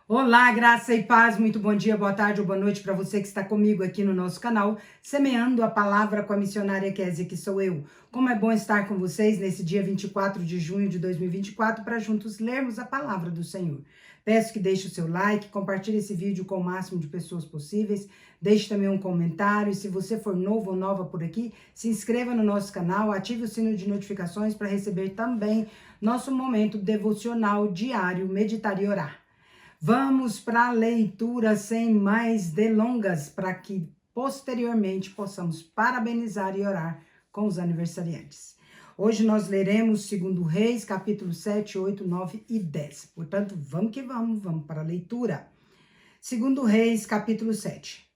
Olá, graça e paz, muito bom dia, boa tarde ou boa noite para você que está comigo aqui no nosso canal, semeando a palavra com a missionária Kézia, que sou eu. Como é bom estar com vocês nesse dia 24 de junho de 2024 para juntos lermos a palavra do Senhor. Peço que deixe o seu like, compartilhe esse vídeo com o máximo de pessoas possíveis, deixe também um comentário e se você for novo ou nova por aqui, se inscreva no nosso canal, ative o sino de notificações para receber também nosso momento devocional diário, meditar e orar. Vamos para a leitura sem mais delongas, para que posteriormente possamos parabenizar e orar com os aniversariantes. Hoje nós leremos 2 Reis, capítulo 7, 8, 9 e 10. Portanto, vamos que vamos para a leitura. 2 Reis, capítulo 7.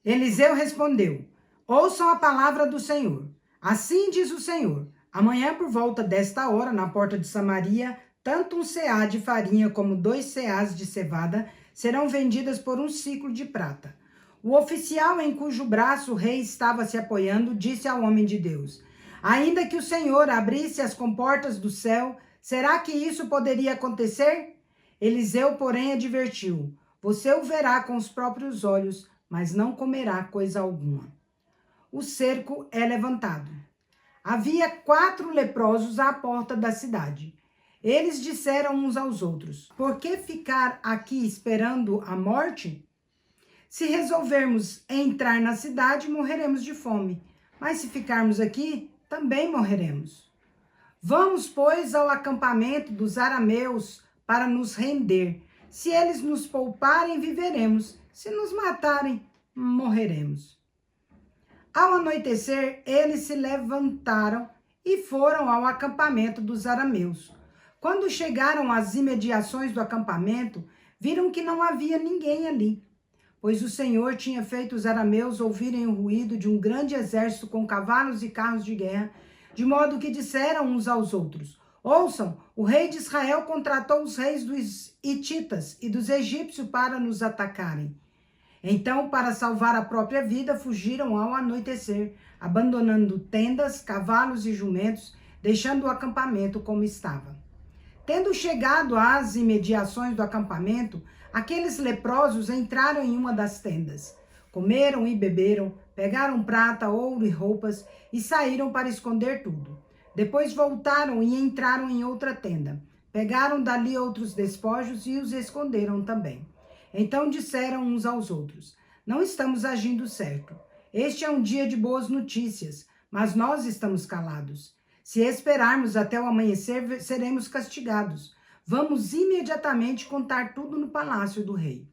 Eliseu respondeu: ouçam a palavra do Senhor. Assim diz o Senhor: amanhã por volta desta hora, na porta de Samaria, tanto um ceá de farinha como 2 ceás de cevada serão vendidas por um siclo de prata. O oficial em cujo braço o rei estava se apoiando disse ao homem de Deus: ainda que o Senhor abrisse as comportas do céu, será que isso poderia acontecer? Eliseu, porém, advertiu: você o verá com os próprios olhos, mas não comerá coisa alguma. O cerco é levantado. Havia 4 leprosos à porta da cidade. Eles disseram uns aos outros: por que ficar aqui esperando a morte? Se resolvermos entrar na cidade, morreremos de fome. Mas se ficarmos aqui, também morreremos. Vamos, pois, ao acampamento dos arameus para nos render. Se eles nos pouparem, viveremos. Se nos matarem, morreremos. Ao anoitecer, eles se levantaram e foram ao acampamento dos arameus. Quando chegaram às imediações do acampamento, viram que não havia ninguém ali, pois o Senhor tinha feito os arameus ouvirem o ruído de um grande exército com cavalos e carros de guerra, de modo que disseram uns aos outros: ouçam, o rei de Israel contratou os reis dos hititas e dos egípcios para nos atacarem. Então, para salvar a própria vida, fugiram ao anoitecer, abandonando tendas, cavalos e jumentos, deixando o acampamento como estava. Tendo chegado às imediações do acampamento, aqueles leprosos entraram em uma das tendas. Comeram e beberam, pegaram prata, ouro e roupas e saíram para esconder tudo. Depois voltaram e entraram em outra tenda. Pegaram dali outros despojos e os esconderam também. Então disseram uns aos outros: não estamos agindo certo. Este é um dia de boas notícias, mas nós estamos calados. Se esperarmos até o amanhecer, seremos castigados. Vamos imediatamente contar tudo no palácio do rei.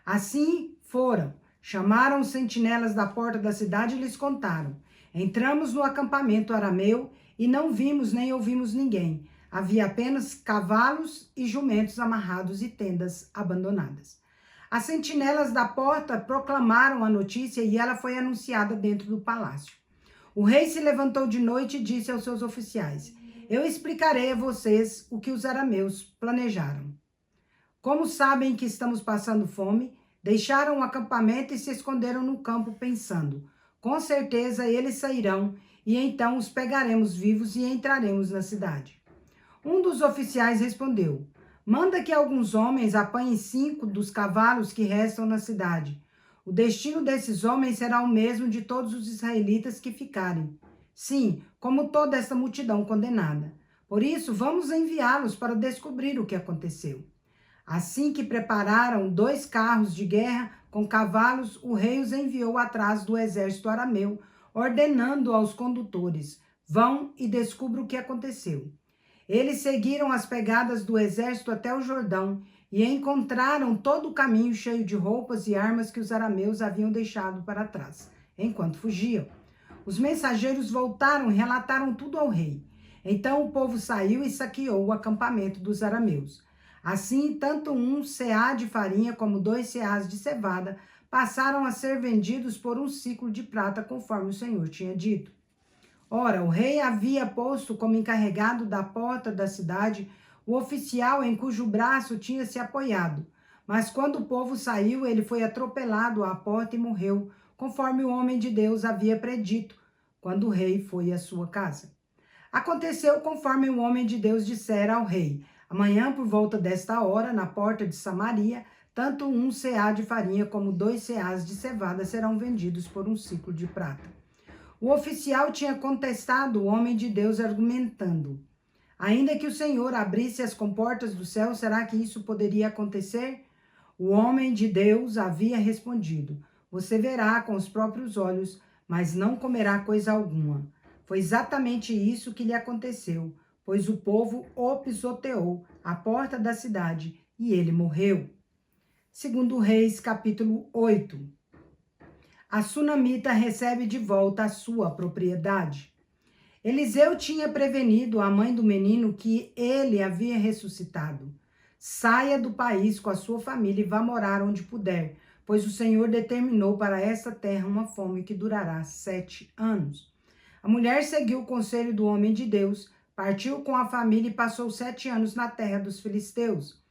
Assim foram. Chamaram os sentinelas da porta da cidade e lhes contaram: entramos no acampamento arameu e não vimos nem ouvimos ninguém. Havia apenas cavalos e jumentos amarrados e tendas abandonadas. As sentinelas da porta proclamaram a notícia e ela foi anunciada dentro do palácio. O rei se levantou de noite e disse aos seus oficiais: eu explicarei a vocês o que os arameus planejaram. Como sabem que estamos passando fome, deixaram o acampamento e se esconderam no campo pensando: com certeza eles sairão e então os pegaremos vivos e entraremos na cidade. Um dos oficiais respondeu: manda que alguns homens apanhem 5 dos cavalos que restam na cidade. O destino desses homens será o mesmo de todos os israelitas que ficarem. Sim, como toda esta multidão condenada. Por isso, vamos enviá-los para descobrir o que aconteceu. Assim que prepararam 2 carros de guerra com cavalos, o rei os enviou atrás do exército arameu, ordenando aos condutores: vão e descubram o que aconteceu. Eles seguiram as pegadas do exército até o Jordão e encontraram todo o caminho cheio de roupas e armas que os arameus haviam deixado para trás, enquanto fugiam. Os mensageiros voltaram e relataram tudo ao rei. Então o povo saiu e saqueou o acampamento dos arameus. Assim, tanto um ceá de farinha como 2 ceás de cevada passaram a ser vendidos por um siclo de prata, conforme o Senhor tinha dito. Ora, o rei havia posto como encarregado da porta da cidade o oficial em cujo braço tinha se apoiado. Mas quando o povo saiu, ele foi atropelado à porta e morreu, conforme o homem de Deus havia predito, quando o rei foi à sua casa. Aconteceu conforme o homem de Deus dissera ao rei: Amanhã, por volta desta hora, na porta de Samaria, tanto 1 seá de farinha como 2 seás de cevada serão vendidos por 1 siclo de prata. O oficial tinha contestado o homem de Deus, argumentando: ainda que o Senhor abrisse as comportas do céu, será que isso poderia acontecer? O homem de Deus havia respondido: você verá com os próprios olhos, mas não comerá coisa alguma. Foi exatamente isso que lhe aconteceu, pois o povo o pisoteou à porta da cidade e ele morreu. Segundo Reis, capítulo 8. A sunamita recebe de volta a sua propriedade. Eliseu tinha prevenido a mãe do menino que ele havia ressuscitado. Saia do país com a sua família e vá morar onde puder, pois o Senhor determinou para esta terra uma fome que durará 7 anos. A mulher seguiu o conselho do homem de Deus, partiu com a família e passou 7 anos na terra dos filisteus.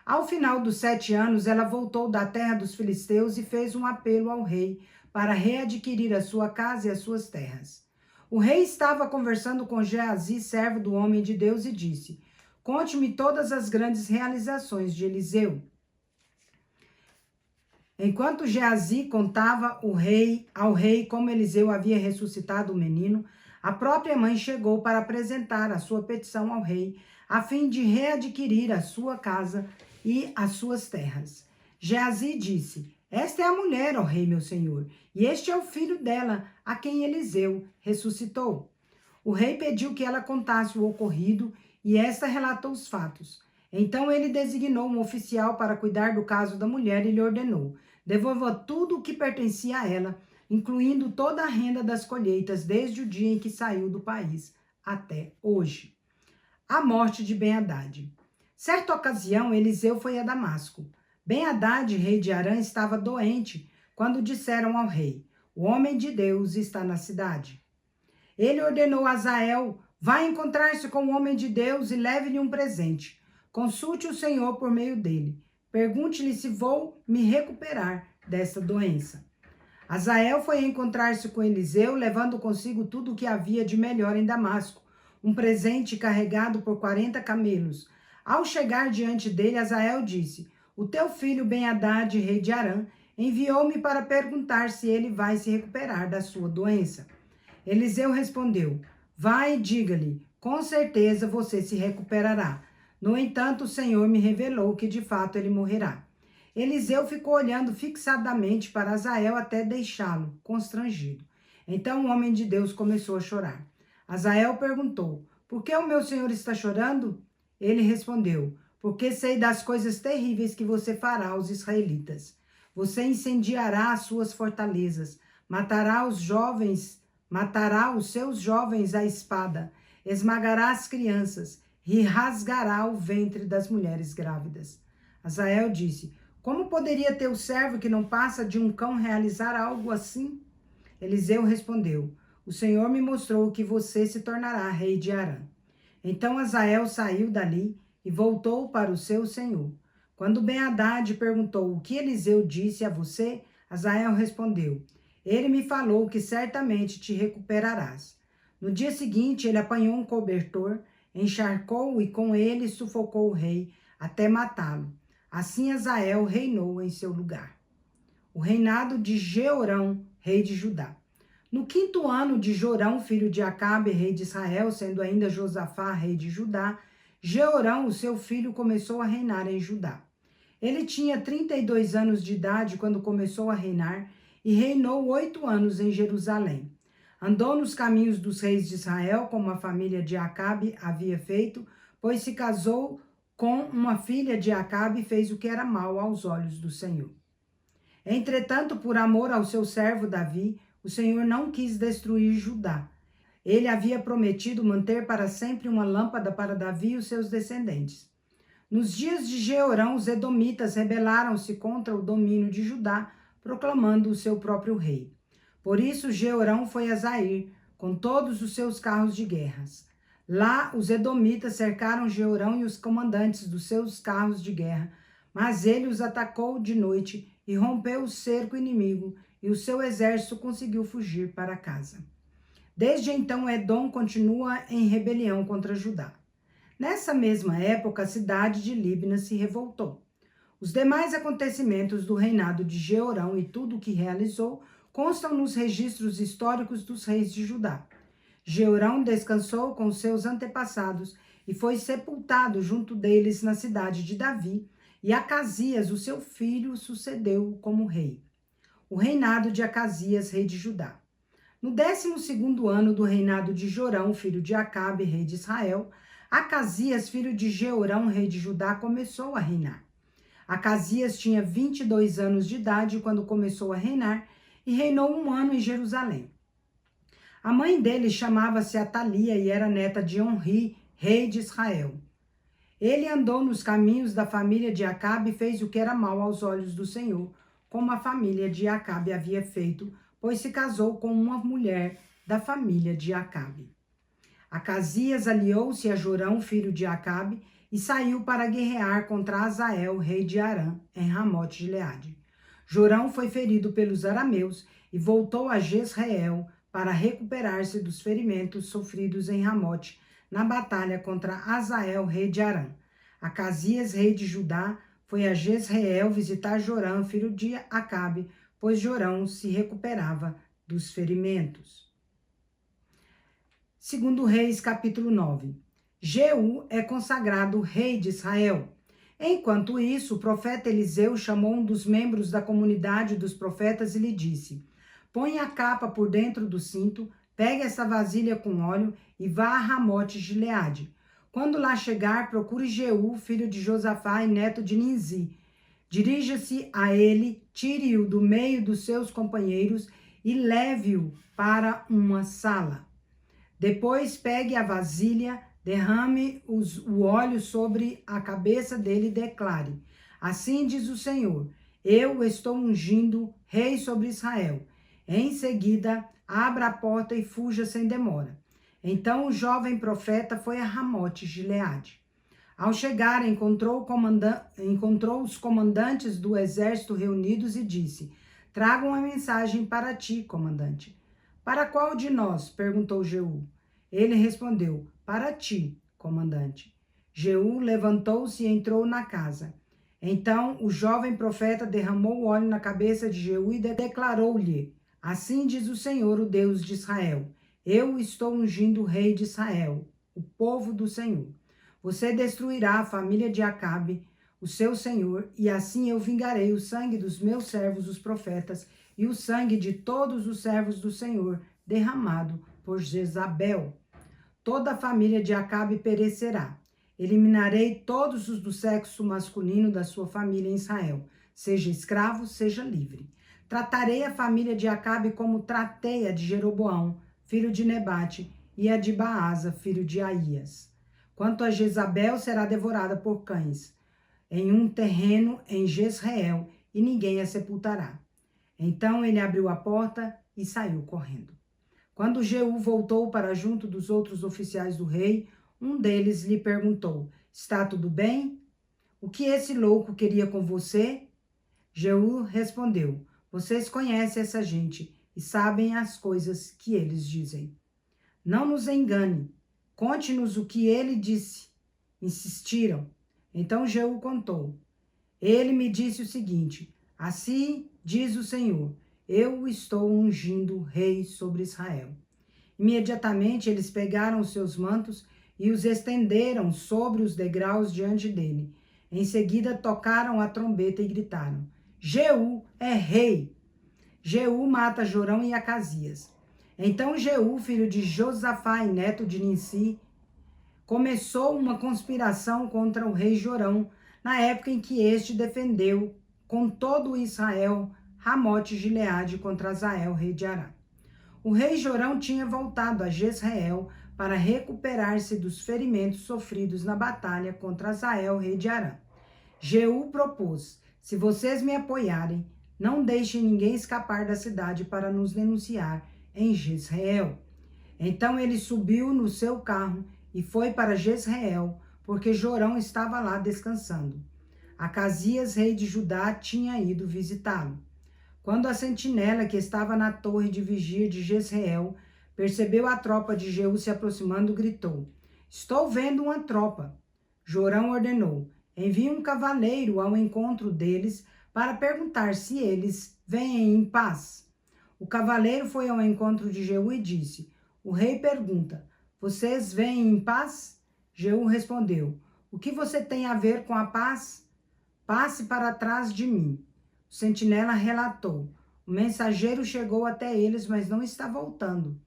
Ao final dos 7 anos, ela voltou da terra dos filisteus e fez um apelo ao rei para readquirir a sua casa e as suas terras. O rei estava conversando com Geazi, servo do homem de Deus, e disse: conte-me todas as grandes realizações de Eliseu. Enquanto Geazi contava ao rei como Eliseu havia ressuscitado o menino, a própria mãe chegou para apresentar a sua petição ao rei, a fim de readquirir a sua casa e as suas terras. Geazi disse: esta é a mulher, ó rei, meu senhor, e este é o filho dela, a quem Eliseu ressuscitou. O rei pediu que ela contasse o ocorrido e esta relatou os fatos. Então ele designou um oficial para cuidar do caso da mulher e lhe ordenou: devolva tudo o que pertencia a ela, incluindo toda a renda das colheitas, desde o dia em que saiu do país até hoje. A morte de Ben-Hadad. Certa ocasião, Eliseu foi a Damasco. Ben-Hadad, rei de Arã, estava doente quando disseram ao rei: o homem de Deus está na cidade. Ele ordenou a Azael: vá encontrar-se com o homem de Deus e leve-lhe um presente. Consulte o Senhor por meio dele. Pergunte-lhe se vou me recuperar desta doença. Azael foi encontrar-se com Eliseu, levando consigo tudo o que havia de melhor em Damasco, um presente carregado por 40 camelos. Ao chegar diante dele, Azael disse: o teu filho Ben-Hadad, rei de Arã, enviou-me para perguntar se ele vai se recuperar da sua doença. Eliseu respondeu: vai e diga-lhe, com certeza você se recuperará. No entanto, o Senhor me revelou que de fato ele morrerá. Eliseu ficou olhando fixadamente para Azael até deixá-lo constrangido. Então o homem de Deus começou a chorar. Azael perguntou: por que o meu senhor está chorando? Ele respondeu: porque sei das coisas terríveis que você fará aos israelitas. Você incendiará as suas fortalezas, matará os seus jovens à espada, esmagará as crianças e rasgará o ventre das mulheres grávidas. Azael disse: como poderia teu servo que não passa de um cão realizar algo assim? Eliseu respondeu: o Senhor me mostrou que você se tornará rei de Arã. Então Azael saiu dali e voltou para o seu senhor. Quando Ben-Hadad perguntou: o que Eliseu disse a você? Azael respondeu: ele me falou que certamente te recuperarás. No dia seguinte, ele apanhou um cobertor, encharcou-o e com ele sufocou o rei até matá-lo. Assim Azael reinou em seu lugar. O reinado de Jeorão, rei de Judá. No 5º ano de Jorão, filho de Acabe, rei de Israel, sendo ainda Josafá, rei de Judá, Jeorão, o seu filho, começou a reinar em Judá. Ele tinha 32 anos de idade quando começou a reinar e reinou 8 anos em Jerusalém. Andou nos caminhos dos reis de Israel, como a família de Acabe havia feito, pois se casou com uma filha de Acabe e fez o que era mal aos olhos do Senhor. Entretanto, por amor ao seu servo Davi, o Senhor não quis destruir Judá. Ele havia prometido manter para sempre uma lâmpada para Davi e os seus descendentes. Nos dias de Jeorão, os edomitas rebelaram-se contra o domínio de Judá, proclamando o seu próprio rei. Por isso, Jeorão foi a Zair, com todos os seus carros de guerras. Lá, os edomitas cercaram Jeorão e os comandantes dos seus carros de guerra, mas ele os atacou de noite e rompeu o cerco inimigo, e o seu exército conseguiu fugir para casa. Desde então, Edom continua em rebelião contra Judá. Nessa mesma época, a cidade de Líbna se revoltou. Os demais acontecimentos do reinado de Jeorão e tudo o que realizou constam nos registros históricos dos reis de Judá. Jeorão descansou com seus antepassados e foi sepultado junto deles na cidade de Davi, e Acasias, o seu filho, sucedeu como rei. O reinado de Acasias, rei de Judá. No 12º ano do reinado de Jorão, filho de Acabe, rei de Israel, Acasias, filho de Jeorão, rei de Judá, começou a reinar. Acasias tinha 22 anos de idade quando começou a reinar e reinou 1 ano em Jerusalém. A mãe dele chamava-se Atalia e era neta de Onri, rei de Israel. Ele andou nos caminhos da família de Acabe e fez o que era mal aos olhos do Senhor, como a família de Acabe havia feito, pois se casou com uma mulher da família de Acabe. Acasias aliou-se a Jorão, filho de Acabe, e saiu para guerrear contra Azael, rei de Arã, em Ramote-Gileade. Jorão foi ferido pelos arameus e voltou a Jezreel para recuperar-se dos ferimentos sofridos em Ramote, na batalha contra Azael, rei de Arã. Acasias, rei de Judá, foi a Jezreel visitar Jorão, filho de Acabe, pois Jorão se recuperava dos ferimentos. 2 Reis, capítulo 9. Jeú é consagrado rei de Israel. Enquanto isso, o profeta Eliseu chamou um dos membros da comunidade dos profetas e lhe disse: põe a capa por dentro do cinto, pegue essa vasilha com óleo e vá a Ramote-Gileade. Quando lá chegar, procure Jeú, filho de Josafá e neto de Ninzi. Dirija-se a ele, tire-o do meio dos seus companheiros e leve-o para uma sala. Depois pegue a vasilha, derrame o óleo sobre a cabeça dele e declare: assim diz o Senhor, eu estou ungindo rei sobre Israel. Em seguida, abra a porta e fuja sem demora. Então o jovem profeta foi a Ramote-Gileade. Ao chegar, encontrou os comandantes do exército reunidos e disse: trago uma mensagem para ti, comandante. Para qual de nós? Perguntou Jeú. Ele respondeu: para ti, comandante. Jeú levantou-se e entrou na casa. Então o jovem profeta derramou o óleo na cabeça de Jeú e declarou-lhe: assim diz o Senhor, o Deus de Israel, eu estou ungindo o rei de Israel, o povo do Senhor. Você destruirá a família de Acabe, o seu senhor, e assim eu vingarei o sangue dos meus servos, os profetas, e o sangue de todos os servos do Senhor, derramado por Jezabel. Toda a família de Acabe perecerá. Eliminarei todos os do sexo masculino da sua família em Israel, seja escravo, seja livre. Tratarei a família de Acabe como tratei a de Jeroboão, filho de Nebate, e a de Baasa, filho de Aías. Quanto a Jezabel, será devorada por cães, em um terreno em Jezreel, e ninguém a sepultará. Então ele abriu a porta e saiu correndo. Quando Jeú voltou para junto dos outros oficiais do rei, um deles lhe perguntou: está tudo bem? O que esse louco queria com você? Jeú respondeu: vocês conhecem essa gente e sabem as coisas que eles dizem. Não nos engane, conte-nos o que ele disse. Insistiram. Então Jeú contou. Ele me disse o seguinte: assim diz o Senhor, eu estou ungindo rei sobre Israel. Imediatamente eles pegaram os seus mantos e os estenderam sobre os degraus diante dele. Em seguida tocaram a trombeta e gritaram: Jeú é rei! Jeú mata Jorão e Acasias. Então Jeú, filho de Josafá e neto de Ninsi, começou uma conspiração contra o rei Jorão, na época em que este defendeu com todo Israel Ramote-Gileade contra Azael, rei de Arã. O rei Jorão tinha voltado a Jezreel para recuperar-se dos ferimentos sofridos na batalha contra Azael, rei de Arã. Jeú propôs: se vocês me apoiarem, não deixem ninguém escapar da cidade para nos denunciar em Jezreel. Então ele subiu no seu carro e foi para Jezreel, porque Jorão estava lá descansando. Acasias, rei de Judá, tinha ido visitá-lo. Quando a sentinela que estava na torre de vigia de Jezreel percebeu a tropa de Jeú se aproximando, gritou: estou vendo uma tropa. Jorão ordenou: envie um cavaleiro ao encontro deles para perguntar se eles vêm em paz. O cavaleiro foi ao encontro de Jeú e disse: o rei pergunta: vocês vêm em paz? Jeú respondeu: o que você tem a ver com a paz? Passe para trás de mim. O sentinela relatou: o mensageiro chegou até eles, mas não está voltando.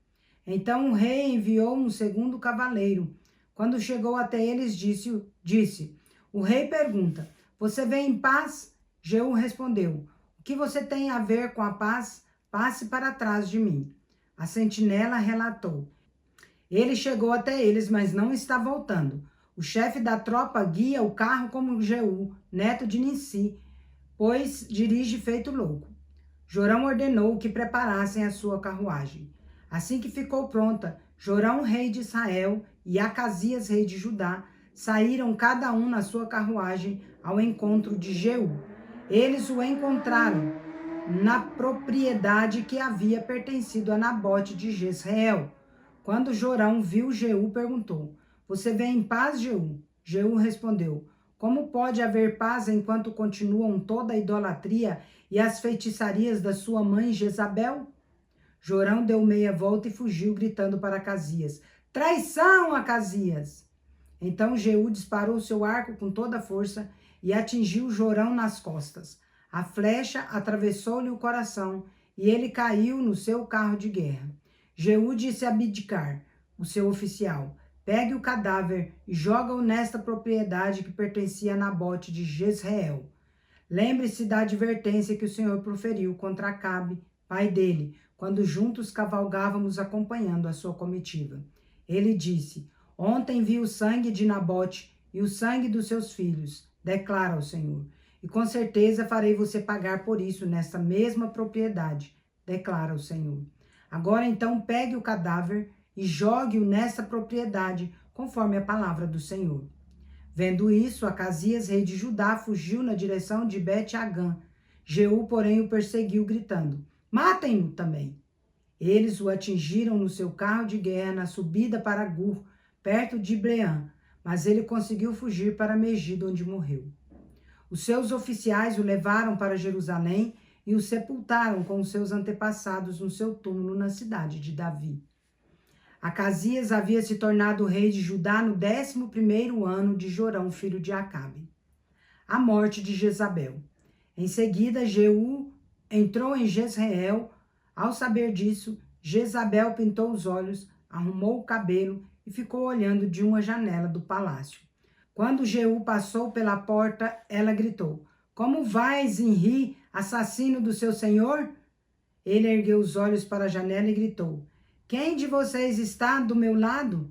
Então o rei enviou um segundo cavaleiro. Quando chegou até eles, disse: o rei pergunta: você vem em paz? Jeú respondeu: o que você tem a ver com a paz? Passe para trás de mim. A sentinela relatou: ele chegou até eles, mas não está voltando. O chefe da tropa guia o carro como Jeú, neto de Nissi, pois dirige feito louco. Jorão ordenou que preparassem a sua carruagem. Assim que ficou pronta, Jorão, rei de Israel, e Acasias, rei de Judá, saíram cada um na sua carruagem ao encontro de Jeú. Eles o encontraram na propriedade que havia pertencido a Nabote de Jezreel. Quando Jorão viu Jeú, perguntou: você vem em paz, Jeú? Jeú respondeu: como pode haver paz enquanto continuam toda a idolatria e as feitiçarias da sua mãe Jezabel? Jorão deu meia volta e fugiu, gritando para Acasias: traição, Acasias! Então Jeú disparou seu arco com toda a força e atingiu Jorão nas costas. A flecha atravessou-lhe o coração e ele caiu no seu carro de guerra. Jeú disse a Abidcar, o seu oficial: pegue o cadáver e joga-o nesta propriedade que pertencia a Nabote de Jezreel. Lembre-se da advertência que o Senhor proferiu contra Acabe, pai dele, quando juntos cavalgávamos acompanhando a sua comitiva. Ele disse: ontem vi o sangue de Nabote e o sangue dos seus filhos, declara o Senhor, e com certeza farei você pagar por isso nesta mesma propriedade, declara o Senhor. Agora então pegue o cadáver e jogue-o nessa propriedade, conforme a palavra do Senhor. Vendo isso, Acasias, rei de Judá, fugiu na direção de Bet-Agã. Jeú, porém, o perseguiu, gritando: matem-no também. Eles o atingiram no seu carro de guerra na subida para Gur, perto de Ibleã, mas ele conseguiu fugir para Megido, onde morreu. Os seus oficiais o levaram para Jerusalém e o sepultaram com os seus antepassados no seu túmulo na cidade de Davi. Acasias havia se tornado rei de Judá no 11º ano de Jorão, filho de Acabe. A morte de Jezabel. Em seguida, Jeú entrou em Jezreel. Ao saber disso, Jezabel pintou os olhos, arrumou o cabelo e ficou olhando de uma janela do palácio. Quando Jeú passou pela porta, ela gritou: como vais, Zinri, assassino do seu senhor? Ele ergueu os olhos para a janela e gritou: quem de vocês está do meu lado?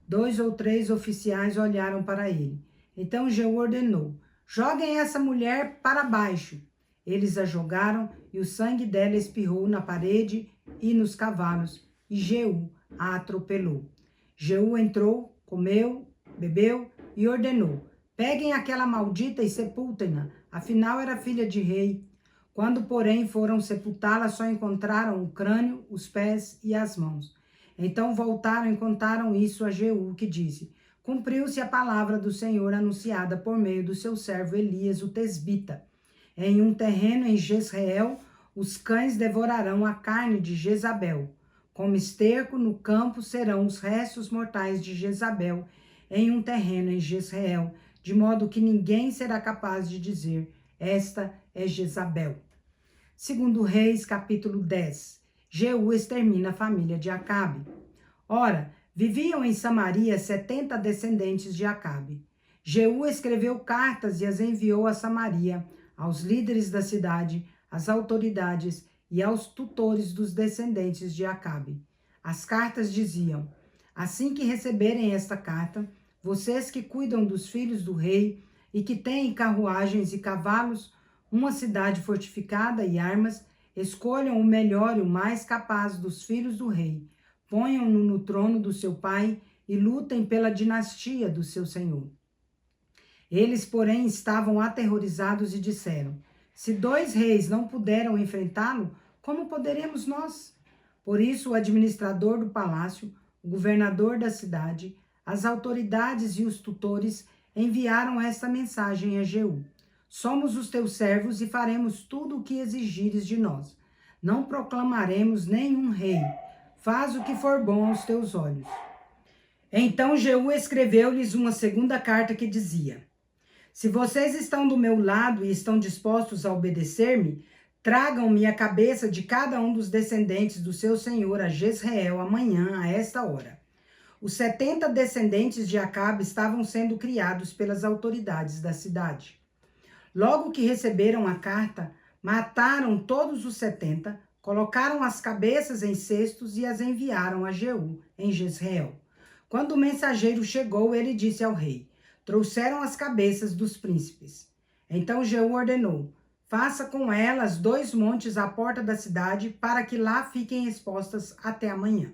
2 ou 3 oficiais olharam para ele. Então Jeú ordenou: joguem essa mulher para baixo. Eles a jogaram e o sangue dela espirrou na parede e nos cavalos, e Jeú a atropelou. Jeú entrou, comeu, bebeu e ordenou: peguem aquela maldita e sepultem-na, afinal era filha de rei. Quando, porém, foram sepultá-la, só encontraram o crânio, os pés e as mãos. Então voltaram e contaram isso a Jeú, que disse: cumpriu-se a palavra do Senhor anunciada por meio do seu servo Elias, o tesbita. Em um terreno em Jezreel, os cães devorarão a carne de Jezabel. Como esterco no campo serão os restos mortais de Jezabel em um terreno em Jezreel, de modo que ninguém será capaz de dizer: esta é Jezabel. Segundo Reis, capítulo 10. Jeú extermina a família de Acabe. Ora, viviam em Samaria 70 descendentes de Acabe. Jeú escreveu cartas e as enviou a Samaria, aos líderes da cidade, às autoridades e aos tutores dos descendentes de Acabe. As cartas diziam: assim que receberem esta carta, vocês que cuidam dos filhos do rei e que têm carruagens e cavalos, uma cidade fortificada e armas, escolham o melhor e o mais capaz dos filhos do rei, ponham-no no trono do seu pai e lutem pela dinastia do seu senhor. Eles, porém, estavam aterrorizados e disseram: se 2 reis não puderam enfrentá-lo, como poderemos nós? Por isso, o administrador do palácio, o governador da cidade, as autoridades e os tutores enviaram esta mensagem a Jeú: somos os teus servos e faremos tudo o que exigires de nós. Não proclamaremos nenhum rei. Faz o que for bom aos teus olhos. Então Jeú escreveu-lhes uma segunda carta que dizia: se vocês estão do meu lado e estão dispostos a obedecer-me, tragam-me a cabeça de cada um dos descendentes do seu senhor a Jezreel amanhã, a esta hora. Os 70 descendentes de Acabe estavam sendo criados pelas autoridades da cidade. Logo que receberam a carta, mataram todos os 70, colocaram as cabeças em cestos e as enviaram a Jeú, em Jezreel. Quando o mensageiro chegou, ele disse ao rei: trouxeram as cabeças dos príncipes. Então Jeú ordenou: faça com elas 2 montes à porta da cidade, para que lá fiquem expostas até amanhã.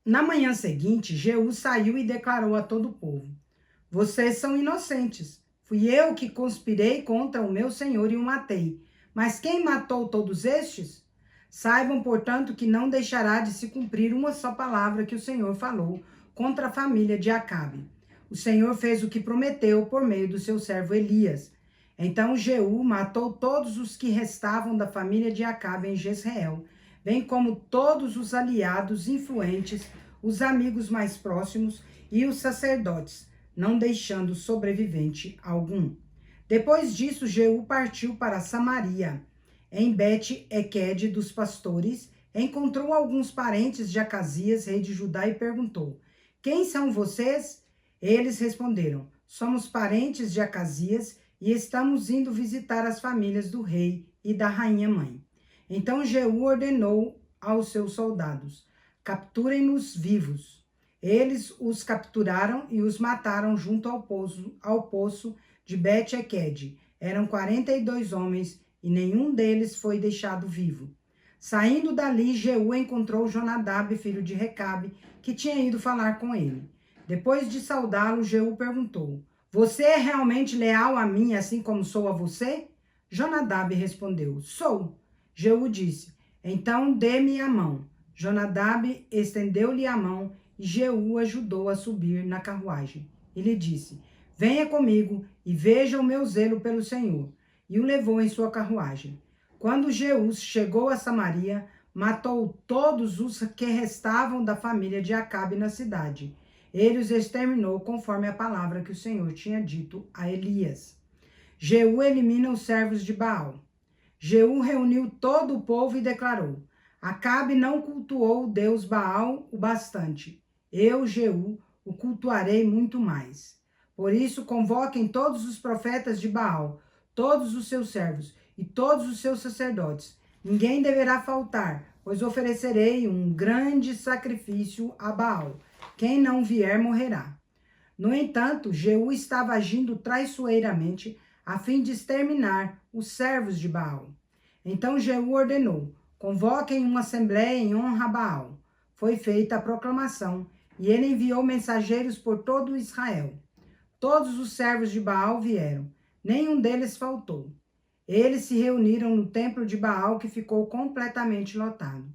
Na manhã seguinte, Jeú saiu e declarou a todo o povo: vocês são inocentes. Fui eu que conspirei contra o meu senhor e o matei. Mas quem matou todos estes? Saibam, portanto, que não deixará de se cumprir uma só palavra que o Senhor falou contra a família de Acabe. O Senhor fez o que prometeu por meio do seu servo Elias. Então Jeú matou todos os que restavam da família de Acabe em Jezreel, bem como todos os aliados influentes, os amigos mais próximos e os sacerdotes, não deixando sobrevivente algum. Depois disso, Jeú partiu para Samaria. Em Bet-Equed dos pastores, encontrou alguns parentes de Acasias, rei de Judá, e perguntou: quem são vocês? Eles responderam: somos parentes de Acasias e estamos indo visitar as famílias do rei e da rainha mãe. Então Jeú ordenou aos seus soldados: capturem-nos vivos. Eles os capturaram e os mataram junto ao poço de Bet-Equed. Eram 42 homens e nenhum deles foi deixado vivo. Saindo dali, Jeú encontrou Jonadab, filho de Recabe, que tinha ido falar com ele. Depois de saudá-lo, Jeú perguntou: você é realmente leal a mim, assim como sou a você? Jonadab respondeu: sou. Jeú disse: então dê-me a mão. Jonadab estendeu-lhe a mão e Jeú ajudou a subir na carruagem. Ele disse: venha comigo e veja o meu zelo pelo Senhor. E o levou em sua carruagem. Quando Jeú chegou a Samaria, matou todos os que restavam da família de Acabe na cidade. Ele os exterminou conforme a palavra que o Senhor tinha dito a Elias. Jeú elimina os servos de Baal. Jeú reuniu todo o povo e declarou: Acabe não cultuou o Deus Baal o bastante. Eu, Jeú, o cultuarei muito mais. Por isso, convoquem todos os profetas de Baal, todos os seus servos e todos os seus sacerdotes. Ninguém deverá faltar, pois oferecerei um grande sacrifício a Baal. Quem não vier morrerá. No entanto, Jeú estava agindo traiçoeiramente a fim de exterminar os servos de Baal. Então Jeú ordenou: convoquem uma assembleia em honra a Baal. Foi feita a proclamação e ele enviou mensageiros por todo Israel. Todos os servos de Baal vieram, nenhum deles faltou. Eles se reuniram no templo de Baal, que ficou completamente lotado.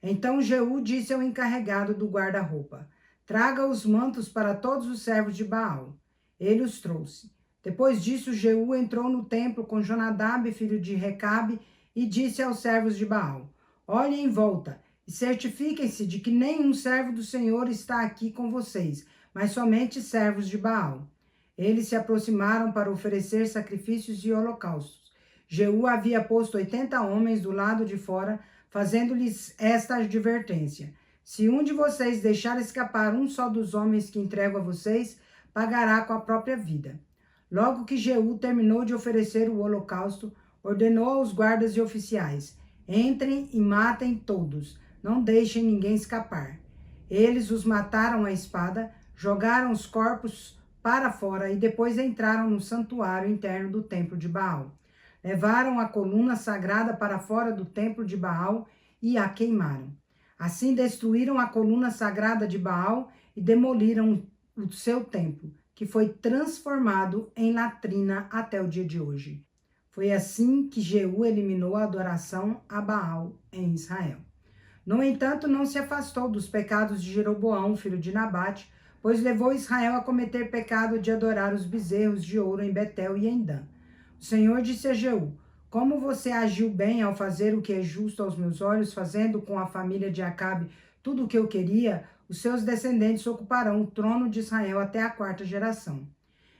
Então Jeú disse ao encarregado do guarda-roupa: traga os mantos para todos os servos de Baal. Ele os trouxe. Depois disso, Jeú entrou no templo com Jonadab, filho de Recabe, e disse aos servos de Baal: olhem em volta e certifiquem-se de que nenhum servo do Senhor está aqui com vocês, mas somente servos de Baal. Eles se aproximaram para oferecer sacrifícios e holocaustos. Jeú havia posto 80 homens do lado de fora, fazendo-lhes esta advertência: se um de vocês deixar escapar um só dos homens que entrego a vocês, pagará com a própria vida. Logo que Jeú terminou de oferecer o holocausto, ordenou aos guardas e oficiais: entrem e matem todos, não deixem ninguém escapar. Eles os mataram à espada, jogaram os corpos para fora e depois entraram no santuário interno do templo de Baal. Levaram a coluna sagrada para fora do templo de Baal e a queimaram. Assim destruíram a coluna sagrada de Baal e demoliram o seu templo, que foi transformado em latrina até o dia de hoje. Foi assim que Jeú eliminou a adoração a Baal em Israel. No entanto, não se afastou dos pecados de Jeroboão, filho de Nabate, pois levou Israel a cometer pecado de adorar os bezerros de ouro em Betel e em Dan. O Senhor disse a Jeú: como você agiu bem ao fazer o que é justo aos meus olhos, fazendo com a família de Acabe tudo o que eu queria, os seus descendentes ocuparão o trono de Israel até a 4ª geração.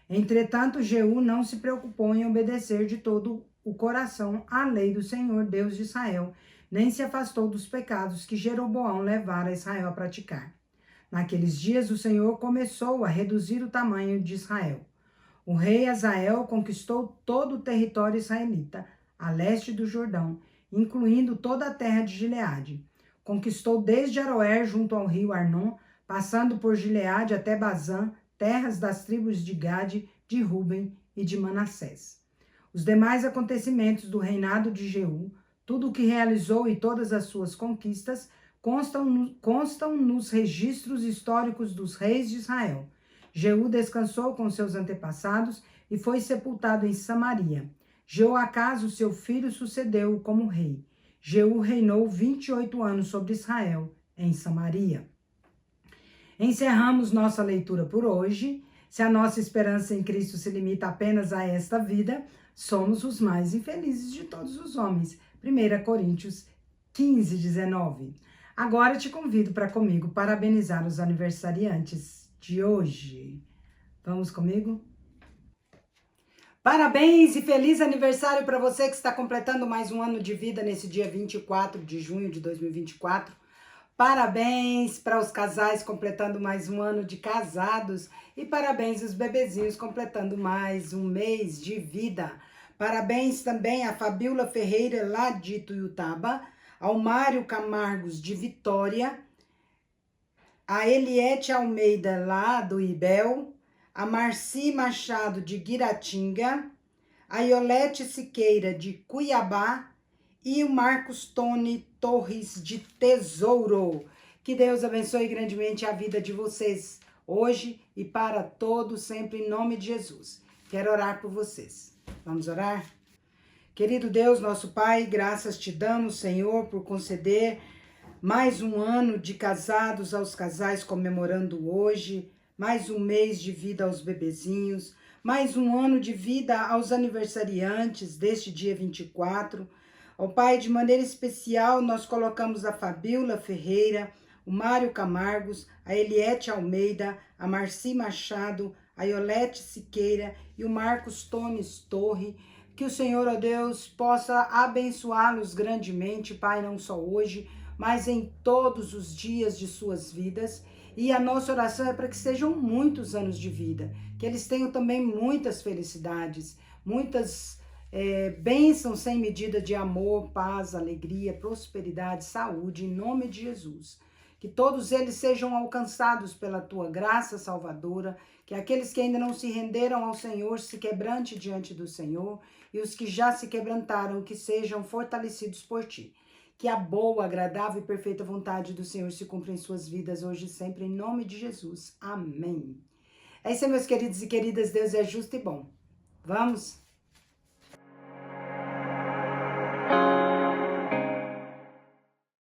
Entretanto, Jeú não se preocupou em obedecer de todo o coração à lei do Senhor, Deus de Israel, nem se afastou dos pecados que Jeroboão levara Israel a praticar. Naqueles dias, o Senhor começou a reduzir o tamanho de Israel. O rei Hazael conquistou todo o território israelita, a leste do Jordão, incluindo toda a terra de Gileade. Conquistou desde Aroer, junto ao rio Arnon, passando por Gileade até Bazã, terras das tribos de Gade, de Ruben e de Manassés. Os demais acontecimentos do reinado de Jeú, tudo o que realizou e todas as suas conquistas, constam nos registros históricos dos reis de Israel. Jeú descansou com seus antepassados e foi sepultado em Samaria. Jeoacaso, seu filho, sucedeu-o como rei. Jeú reinou 28 anos sobre Israel, em Samaria. Encerramos nossa leitura por hoje. Se a nossa esperança em Cristo se limita apenas a esta vida, somos os mais infelizes de todos os homens. 1 Coríntios 15, 19. Agora te convido para comigo parabenizar os aniversariantes de hoje. Vamos comigo? Parabéns e feliz aniversário para você que está completando mais um ano de vida nesse dia 24 de junho de 2024. Parabéns para os casais completando mais um ano de casados e parabéns aos bebezinhos completando mais um mês de vida. Parabéns também a Fabiola Ferreira, lá de Tuiutaba, ao Mário Camargos, de Vitória, a Eliette Almeida, lá do Ibel, a Marci Machado, de Guiratinga, a Iolete Siqueira, de Cuiabá, e o Marcos Tony Torres, de Tesouro. Que Deus abençoe grandemente a vida de vocês, hoje e para todos, sempre em nome de Jesus. Quero orar por vocês. Vamos orar? Querido Deus, nosso Pai, graças te damos, Senhor, por conceder mais um ano de casados aos casais comemorando hoje, mais um mês de vida aos bebezinhos, mais um ano de vida aos aniversariantes deste dia 24. Ó Pai, de maneira especial, nós colocamos a Fabiola Ferreira, o Mário Camargos, a Eliette Almeida, a Marci Machado, a Iolete Siqueira e o Marcos Tones Torre. Que o Senhor, ó Deus, possa abençoá-los grandemente, Pai, não só hoje, mas em todos os dias de suas vidas. E a nossa oração é para que sejam muitos anos de vida, que eles tenham também muitas felicidades, muitas bênçãos sem medida de amor, paz, alegria, prosperidade, saúde, em nome de Jesus. Que todos eles sejam alcançados pela tua graça salvadora, que aqueles que ainda não se renderam ao Senhor se quebrante diante do Senhor, e os que já se quebrantaram, que sejam fortalecidos por ti. Que a boa, agradável e perfeita vontade do Senhor se cumpra em suas vidas hoje e sempre, em nome de Jesus. Amém. É isso aí, meus queridos e queridas. Deus é justo e bom. Vamos?